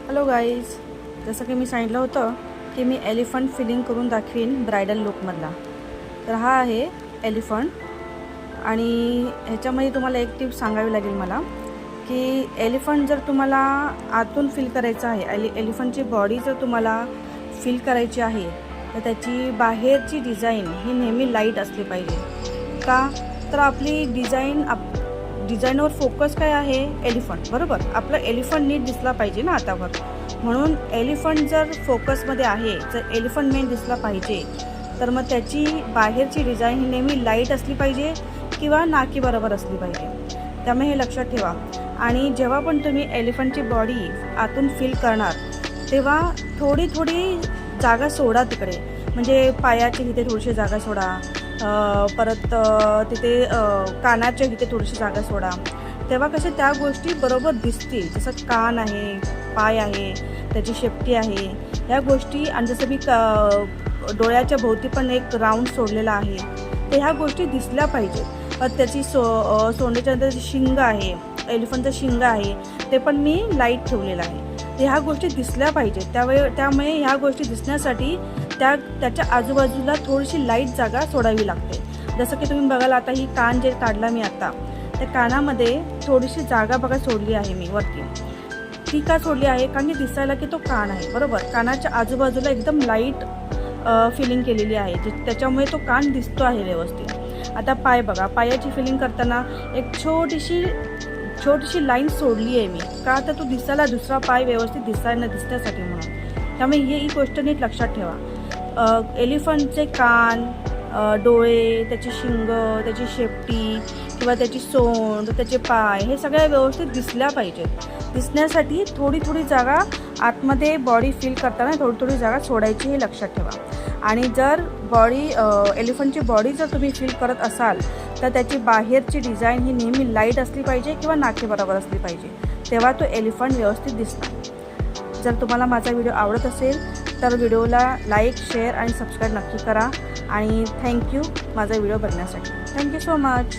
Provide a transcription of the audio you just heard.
Hello guys, जसं की मी सांगितलं होतं की मी एलिफंट फिलिंग करून दाखवीन ब्रायडल लुकमधला. तर हा आहे एलिफंट आणि ह्याच्यामध्ये तुम्हाला एक टिप सांगावी लागेल मला की एलिफंट जर तुम्हाला आतून फील करायचं आहे, एलिफंटची बॉडी जर तुम्हाला फील करायची आहे तर त्याची बाहेरची डिझाईन ही नेहमी लाईट असली पाहिजे. का तर आपली डिझाईनवर फोकस काय आहे? एलिफंट, बरोबर. आपलं एलिफंट नीट दिसला पाहिजे ना आतावर. म्हणून एलिफंट जर फोकसमध्ये आहे, जर एलिफंट मेन दिसला पाहिजे तर मग त्याची बाहेरची डिझाईन ही नेहमी लाईट असली पाहिजे किंवा नाकी बरोबर असली पाहिजे. त्यामुळे हे लक्षात ठेवा. आणि जेव्हा पण तुम्ही एलिफंटची बॉडी आतून फील करणार तेव्हा थोडी थोडी जागा सोडा तिकडे. म्हणजे पायाची इथे थोडीशी जागा सोडा, परत तिथे कानाच्या इथे थोडीशी जागा सोडा. तेव्हा कसे त्या गोष्टी बरोबर दिसतील. जसं कान आहे, पाय आहे, त्याची शेपटी आहे, ह्या गोष्टी. आणि जसं मी डोळ्याच्या भोवती पण एक राऊंड सोडलेला आहे, तर ह्या गोष्टी दिसल्या पाहिजेत. पण त्याची सोंडेच्या नंतर शिंग आहे, एलिफंटचं शिंग आहे, ते पण मी लाईट ठेवलेलं आहे. तर ह्या गोष्टी दिसल्या पाहिजेत. त्यामुळे ह्या गोष्टी दिसण्यासाठी त्याच्या आजूबाजूला थोडीशी लाईट जागा सोडावी लागते. जसं की तुम्ही बघाल, आता ही कान जे काढला मी आता, त्या कानामध्ये थोडीशी जागा बघा सोडली आहे मी वरती. ती का सोडली आहे? कारण की दिसायला की तो कान आहे, बरोबर. कानाच्या आजूबाजूला एकदम लाईट फिलिंग केलेली आहे, त्याच्यामुळे तो कान दिसतो आहे व्यवस्थित. आता पाय बघा, पायाची फिलिंग करताना एक छोटीशी लाईन सोडली आहे मी. का तर तो दिसायला दुसरा पाय व्यवस्थित दिसण्यासाठी म्हणून. त्यामुळे ही गोष्ट नीट लक्षात ठेवा. एलिफंटचे कान, डोळे, त्याची शिंग, त्याची शेपटी किंवा त्याची सोंड, त्याचे पाय, हे सगळ्या व्यवस्थित दिसल्या पाहिजेत. दिसण्यासाठी थोडी थोडी जागा आतमध्ये बॉडी फील करताना थोडी थोडी जागा सोडायची, हे लक्षात ठेवा. आणि जर एलिफंटची बॉडी जर तुम्ही फील करत असाल तर त्याची बाहेरची डिझाईन ही नेहमी लाईट असली पाहिजे किंवा नाके बरोबर असली पाहिजे. तेव्हा तो एलिफंट व्यवस्थित दिसणार. जर तुम्हाला माझा व्हिडिओ आवडत असेल तर व्हिडिओला लाईक, शेअर आणि सबस्क्राईब नक्की करा. आणि थँक्यू माझा व्हिडिओ बघण्यासाठी. Thank you so much.